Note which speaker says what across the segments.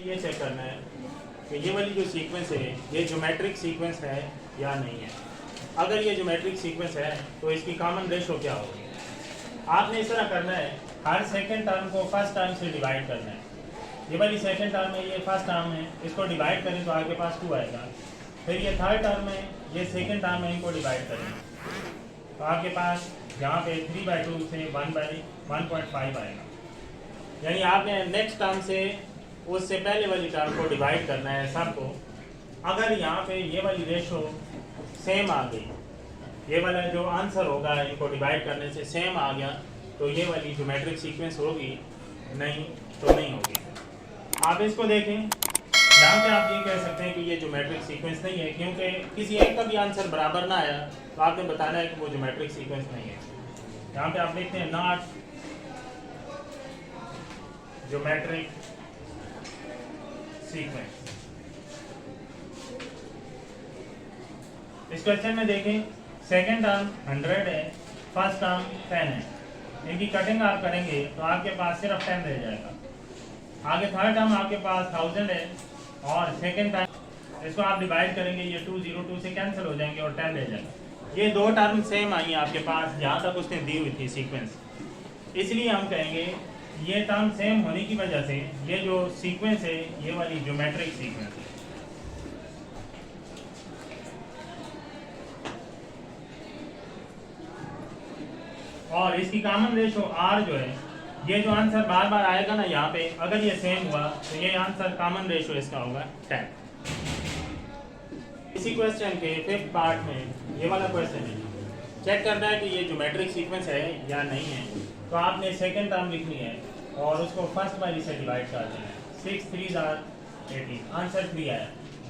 Speaker 1: ये चेक करना है कि ये वाली जो सीक्वेंस है ये ज्योमेट्रिक सीक्वेंस है या नहीं है। अगर ये ज्योमेट्रिक सीक्वेंस है तो इसकी कॉमन रेशो क्या होगी। आपने इस तरह करना है, हर सेकंड टर्म को फर्स्ट टर्म से डिवाइड करना है। ये वाली सेकंड टर्म है, ये फर्स्ट टर्म है, इसको डिवाइड करें तो आपके पास 2 आएगा। फिर ये थर्ड टर्म है, ये सेकंड टर्म है, इनको डिवाइड करें तो आपके पास यहाँ पे 3/2 से 1/1.5 आएगा। यानी आपने नेक्स्ट टर्म से उससे पहले वाली टर्म को डिवाइड करना है सबको। अगर यहाँ पे ये वाली रेशो सेम आ गई, ये वाला जो आंसर होगा इनको डिवाइड करने से सेम आ गया, तो ये वाली ज्योमेट्रिक सीक्वेंस होगी, नहीं तो नहीं होगी। आप इसको देखें, यहाँ पे आप ये कह सकते हैं कि ये ज्योमेट्रिक सीक्वेंस नहीं है, क्योंकि किसी एक का भी आंसर बराबर ना आया तो आपने बताना है कि वो ज्योमेट्रिक सीक्वेंस नहीं है। यहाँ पे आप देखते हैं नॉट ज्योमेट्रिक सीक्वेंस। इस क्वेश्चन में देखें, सेकंड टर्म 100 है, फर्स्ट टर्म 10 है। इनकी कटिंग आप करेंगे तो आपके पास सिर्फ 10 रह जाएगा। आगे थर्ड टर्म आपके पास 1000 है और सेकंड टर्म इसको आप डिवाइड करेंगे, ये 202 से कैंसिल हो जाएंगे और 10 रह जाएगा। ये दो टर्म सेम आई आपके पास जहाँ तक उसने दी हुई थी सीक्वेंस, इसलिए हम कहेंगे ये टर्म सेम होने की वजह से ये जो सीक्वेंस है ये वाली ज्योमेट्रिक सीक्वेंस है। और इसकी कॉमन रेशो r जो है, ये जो आंसर बार बार आएगा ना यहाँ पे, अगर ये सेम हुआ तो ये आंसर कॉमन रेशो इसका होगा 10। इसी क्वेश्चन के 5th पार्ट में ये वाला क्वेश्चन है, चेक करना है कि ये ज्योमेट्रिक सीक्वेंस है या नहीं है। तो आपने सेकंड टर्म लिखनी है और उसको फर्स्ट वाली से डिवाइड कर देना है। 6 3 18, आंसर 3 आया।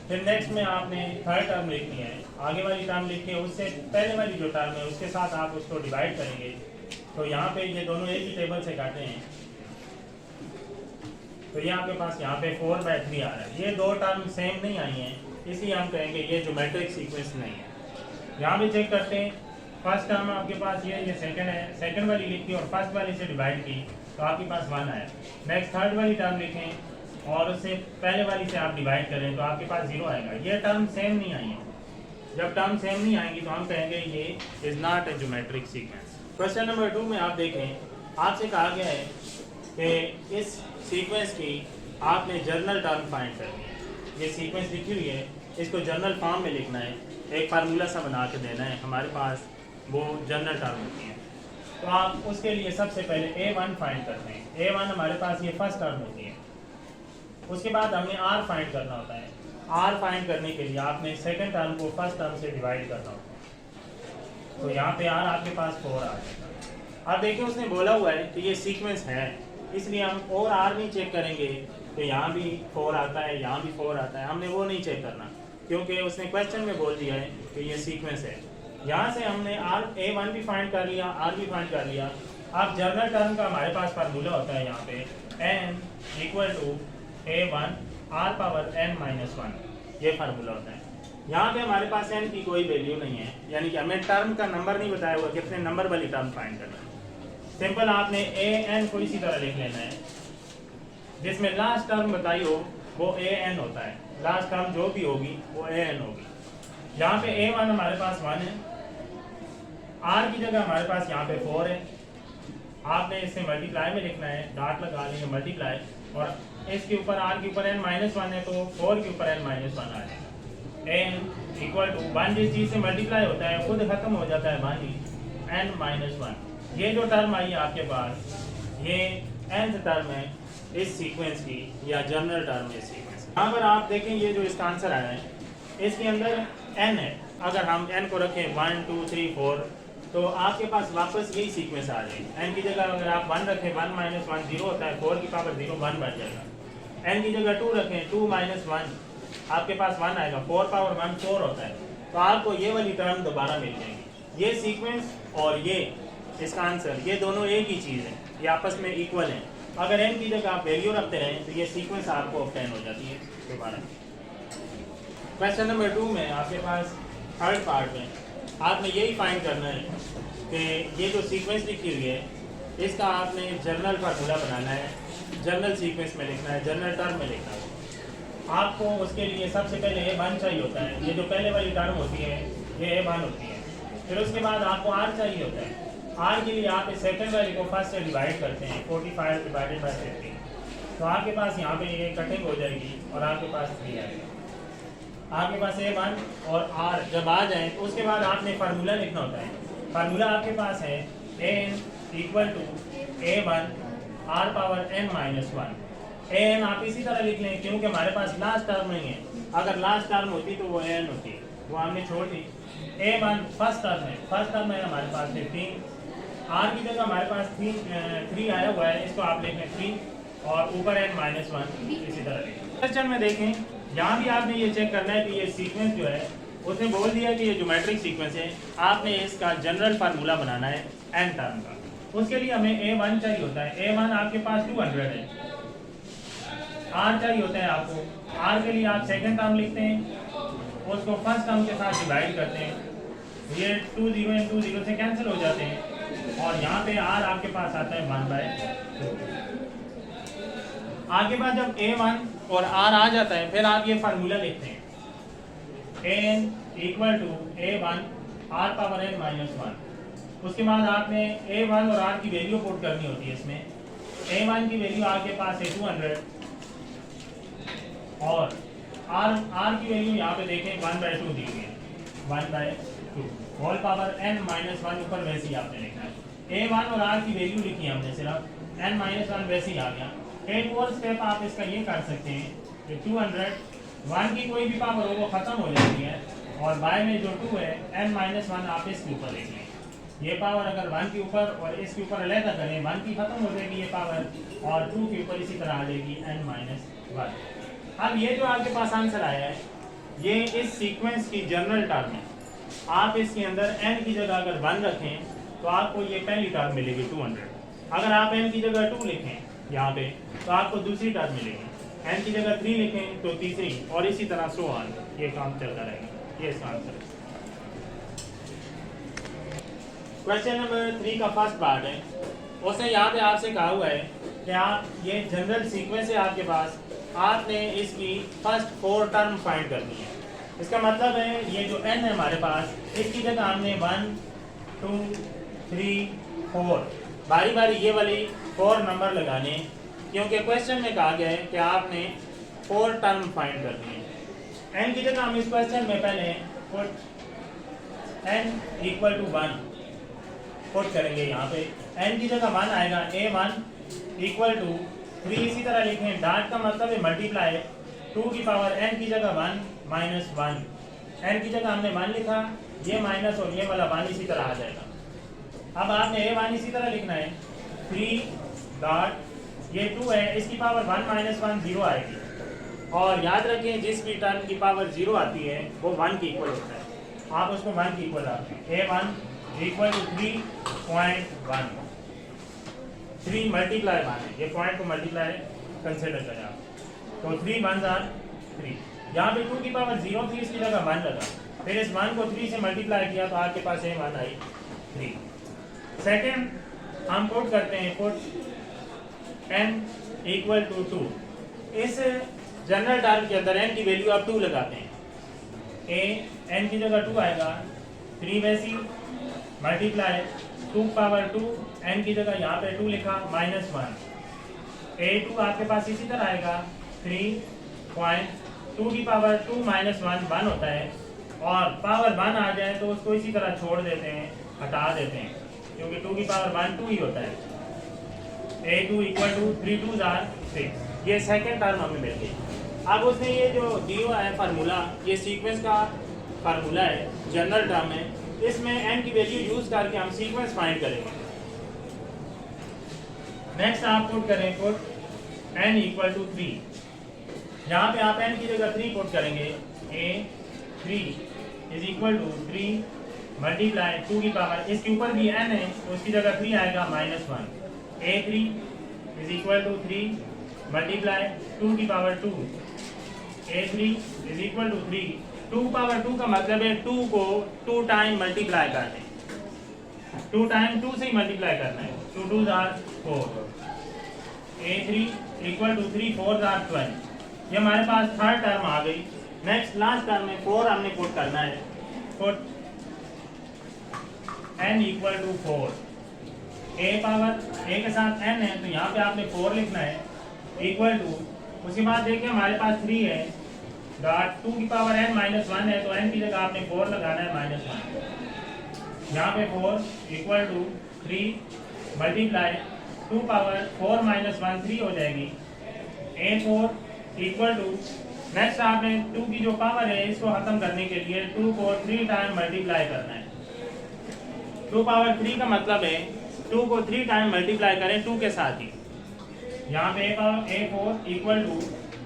Speaker 1: फिर नेक्स्ट में आपने थर्ड टर्म लिखनी है, आगे वाली टर्म लिख के उससे पहले वाली जो टर्म है उसके साथ आप उसको डिवाइड करेंगे। तो यहाँ पे ये दोनों एक ही टेबल से काटे हैं, तो ये आपके पास यहाँ पे 4/3 आ रहा है। ये दो टर्म सेम नहीं आई हैं, इसलिए हम कहेंगे ये ज्योमेट्रिक सीक्वेंस नहीं है। यहाँ भी चेक करते हैं, फर्स्ट टर्म आपके पास ये सेकंड है, सेकंड वाली लिखी और फर्स्ट वाली से डिवाइड की तो आपके पास 1 आया। नेक्स्ट थर्ड वाली टर्म लिखें और उससे पहले वाली से आप डिवाइड करें तो आपके पास 0 आएगा। ये टर्म सेम नहीं आई है। जब टर्म सेम नहीं आएंगी तो हम कहेंगे ये is not a geometric sequence. Question number 2 में आप देखें, आपसे कहा गया है कि इस सीक्वेंस की आपने जर्नल टर्म फाइंड करनी है। ये सीक्वेंस लिखी हुई है, इसको जर्नल फॉर्म में लिखना है, एक फार्मूला सा बना के देना है। हमारे पास वो जर्नल टर्म होती है, तो आप उसके लिए सबसे पहले A1 फाइंड करते हैं। A1 हमारे पास ये फर्स्ट टर्म होती है। उसके बाद हमने R फाइंड करना होता है। R फाइंड करने के लिए आपने सेकंड टर्म को फर्स्ट टर्म से डिवाइड करना होता है। तो यहाँ पे R आपके पास 4 आ जाएगा। अब देखिए उसने बोला हुआ है कि ये सीक्वेंस है, इसलिए हम और R नहीं चेक करेंगे तो यहाँ भी 4 आता है, यहाँ भी 4 आता है। हमने वो नहीं चेक करना, क्योंकि उसने क्वेश्चन में बोल दिया है कि ये सीक्वेंस है। यहाँ से हमने A1 भी फाइंड कर लिया, R भी फाइंड कर लिया। अब जर्नल टर्म का हमारे पास फार्मूला होता है यहाँ पे n = A1 r⁻n-1, ये फार्मूला होता है। यहाँ पे हमारे पास n की कोई वैल्यू नहीं है, यानी कि हमें टर्म का नंबर नहीं बताया हुआ कितने नंबर वाली टर्म फाइंड करना है। सिंपल आपने an को इसी तरह लिख लेना है, जिसमें लास्ट टर्म बताई हो वो an होता है। लास्ट टर्म जो भी होगी वो an होगी। यहाँ पे A1 हमारे पास 1 है, R की जगह हमारे पास यहाँ पे 4 है। आपने इसे मल्टीप्लाई में लिखना है, डॉट लगा लेंगे मल्टीप्लाई, और इसके ऊपर R के ऊपर n-1 है तो 4 के ऊपर n-1 आ जाएगा। n = 1 जिस चीज़ से मल्टीप्लाई होता है खुद खत्म हो जाता है 1 ही, n-1। ये जो टर्म आई है आपके पास, ये nth टर्म है इस सीक्वेंस की, या जनरल टर्म है इस सीक्वेंस। यहाँ पर आप देखें ये जो इसका आंसर आया है इसके अंदर n है। अगर हम n को रखें 1 2 3 4 तो आपके पास वापस यही सीक्वेंस आ जाएगी। n की जगह अगर आप 1 रखें 1 - 1 0 होता है, 4 की पावर 0 1 बन जाएगा। n की जगह 2 रखें 2 - 1 आपके पास 1 आएगा, 4 पावर 1 4 होता है। तो आपको ये वाली टर्म दोबारा मिल जाएगी। ये सीक्वेंस और ये इसका आंसर, ये दोनों एक ही चीज़ है, ये आपस में इक्वल है। अगर n की जगह आप वैल्यू रखते रहें तो ये सीक्वेंस आपको ऑब्टेन हो जाती है दोबारा। क्वेश्चन नंबर 2 में आपके पास थर्ड पार्ट में आपने यही फाइंड करना है कि ये जो सीक्वेंस लिखी हुई है इसका आपने जर्नल फार्मूला बनाना है जनरल सीक्वेंस में लिखना है, जनरल टर्म में लिखना है, आपको उसके लिए सबसे पहले A1 चाहिए होता है। ये जो पहले वाली टर्म होती है ये A1 होती है। फिर उसके बाद आपको R चाहिए होता है। R के लिए आप इस सेकेंड वाली को फर्स्ट से डिवाइड करते हैं, 45 डिवाइडेड बाई 50, तो आपके पास यहाँ पे ये कटिंग हो जाएगी और आपके पास 3 आएगा। आपके पास A1 और R जब आ जाए तो उसके बाद आपने फार्मूला लिखना होता है। फार्मूला आपके पास है An equal to A1 R power n minus 1। an आप इसी तरह लिख लें क्योंकि हमारे पास लास्ट टर्म नहीं है। अगर लास्ट टर्म होती तो वो an होती, वो हमने छोड़ दी। A1 फर्स्ट टर्म है, फर्स्ट टर्म है हमारे पास 15, R की जगह हमारे पास 3 आया हुआ है, इसको आप लिख लें 3 और ऊपर n माइनस 1 इसी तरह लिखें। क्वेश्चन में देखें, यहाँ भी आपने ये चेक करना है कि ये सीक्वेंस जो है उसने बोल दिया कि ये ज्योमेट्रिक सीक्वेंस है, आपने इसका जनरल फार्मूला बनाना है n टर्म का। उसके लिए हमें A1 चाहिए होता है। A1 आपके पास 200 है, R चाहिए होता है आपको। R के लिए आप सेकंड टर्म लिखते हैं, उसको फर्स्ट टर्म के साथ डिवाइड करते हैं, ये 2 0 इन 2 0 से कैंसिल हो जाते हैं और यहाँ पे R आपके पास आता है 1/2। आगे बाद जब A1 और R आ जाता है फिर आप ये फार्मूला लिखते हैं, An equal to A1 R power n minus 1। उसके बाद आपने A1 और R की वैल्यू पुट करनी होती है। इसमें A1 की वैल्यू आपके पास है 200 और R की वैल्यू यहाँ पे देखें 1/2 दी हुई है, 1/2 होल पावर n माइनस 1 ऊपर वैसे ही आपने लिखना है। A1 और R की वैल्यू लिखी है हमने, सिर्फ n माइनस 1 वैसे ही आ गया। एक और स्टेप आप इसका ये कर सकते हैं कि 200 1 की कोई भी पावर हो वो खत्म हो जाती है और बाय में जो 2 है n माइनस 1 आप इसके ऊपर लिख लें। ये पावर अगर 1 के ऊपर और इसके ऊपर अलग करें, 1 की खत्म हो जाएगी ये पावर और 2 के ऊपर इसी तरह आ जाएगी n माइनस 1। अब ये जो आपके पास आंसर आया है ये इस सीक्वेंस की जनरल टर्म है। आप इसके अंदर n की जगह अगर 1 रखें तो आपको ये पहली टर्म मिलेगी 200। अगर आप n की जगह 2 लिखें यहाँ पे तो आपको दूसरी टर्म मिलेगी, n की जगह 3 लिखें तो तीसरी और इसी तरह सो ऑन, ये काम चलता रहेगा। ये इसका आंसर है। क्वेश्चन नंबर 3 का फर्स्ट पार्ट है, उसने यहाँ पे आपसे कहा हुआ है कि आप ये जनरल सीक्वेंस है आपके पास, आपने इसकी फर्स्ट 4 टर्म फाइंड करनी है। इसका मतलब है ये जो n है हमारे पास, इसकी जगह हमने 1 2 3 4 बारी बारी ये वाली 4 नंबर लगाने, क्योंकि क्वेश्चन में कहा गया है कि आपने 4 टर्म फाइंड करनी है। n की जगह हम इस क्वेश्चन में पहले put n equal to 1 put करेंगे। यहाँ पे n की जगह 1 आएगा, A1 इक्वल टू 3 इसी तरह लिखें, डॉट का मतलब है मल्टीप्लाई 2 की पावर n की जगह 1 माइनस 1, n की जगह हमने 1 लिखा, ये माइनस और ये वाला 1 इसी तरह आ जाएगा। अब आपने A1 इसी तरह लिखना है, 3 डॉट ये 2 है, इसकी पावर 1 माइनस 1 0 आएगी और याद रखें जिस भी टर्म की पावर 0 आती है वो 1 की इक्वल होता है, आप उसको 1 की इक्वल रखें। A1 इक्वल टू 3.1, 3 मल्टीप्लाई 1 है, ये पॉइंट को मल्टीप्लाई कंसिडर करें आप, तो 3 1 आर 3, यहाँ पे 2 की पावर 0 थी, इसकी जगह 1 लगा, फिर इस 1 को 3 से मल्टीप्लाई किया तो आपके पास A1 आई 3। सेकेंड हम पुट करते हैं, पुट n इक्वल टू 2, इस जनरल टर्म के अंदर n की वैल्यू आप 2 लगाते हैं, n की जगह 2 आएगा, 3 वैसी मल्टीप्लाई 2 पावर 2, n की जगह यहाँ पे 2 लिखा माइनस 1, A2 आपके पास इसी तरह आएगा 3.2 की पावर 2 माइनस 1 1 होता है और पावर 1 आ जाए तो उसको इसी तरह छोड़ देते हैं, हटा देते हैं, क्योंकि 2 की पावर 1 2 ही होता है। A2 इक्वल टू 3 2 आर 6, ये सेकेंड टर्म हमें मिल गई। अब उसने ये जो दिया है फार्मूला, ये सीक्वेंस का फार्मूला है, जनरल टर्म है, इसमें n की वैल्यू यूज करके हम सीक्वेंस फाइंड करेंगे। नेक्स्ट आप पुट करें, पुट n इक्वल टू 3, यहाँ पे आप n की जगह 3 पुट करेंगे, A3 is equal to 3 multiply 2 की पावर, इसके ऊपर भी n है तो उसकी जगह 3 आएगा minus 1, A3 is equal to 3 multiply 2 की power 2, A3 is equal to 3, 2 power 2 का मतलब है 2 को 2 टाइम मल्टीप्लाई करना है, 2 टाइम 2 से ही मल्टीप्लाई करना है, 2 2 are 4, A3 equal to 3 4 are 12। ये हमारे पास थर्ड टर्म आ गई। नेक्स्ट लास्ट टर्म में 4 हमने पुट करना है। Put n equal to 4, a power a के साथ n है तो यहाँ पे आपने 4 लिखना है, इक्वल टू, उसके बाद देखिए हमारे पास 3 है, डॉट 2 की पावर n माइनस 1 है तो n की जगह आपने 4 लगाना है -1। यहाँ पे 4 equal to 3 multiply 2 power 4 minus 1 3 हो जाएगी। a4 इक्वल टू, नेक्स्ट आपने 2 की जो पावर है इसको खत्म करने के लिए 2 को 3 टाइम मल्टीप्लाई करना है। 2 पावर 3 का मतलब है 2 को 3 टाइम मल्टीप्लाई करें 2 के साथ ही। यहाँ पे a4 इक्वल टू,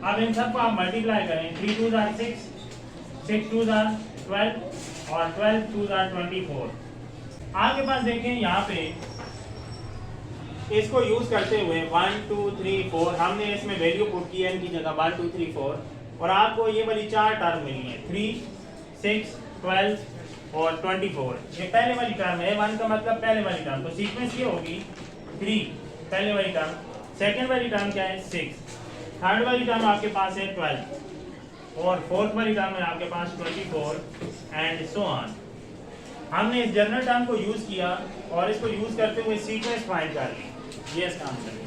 Speaker 1: अब इन सबको आप मल्टीप्लाई करें, 3 2 आर 6, 6 2 आर 12 और 12 2 आर 24। आपके पास देखें यहाँ पे इसको यूज करते हुए 1 2 3 4 हमने इसमें वैल्यू पुट की है, इनकी जगह 1 2 3 4 और आपको ये वाली 4 टर्म मिली है, 3 6 12 और 24। ये पहले वाली टर्म है, 1 का मतलब पहले वाली टर्म, तो सीक्वेंस ये होगी 3 पहले वाली टर्म, सेकेंड वाली टर्म क्या है 6, थर्ड वाली टर्म आपके पास है 12 और फोर्थ वाली टर्म है आपके पास 24 एंड सो ऑन। हमने इस जनरल टर्म को यूज किया और इसको यूज करते हुए सीक्वेंस फाइंड कर ली। ये इसका आंसर है।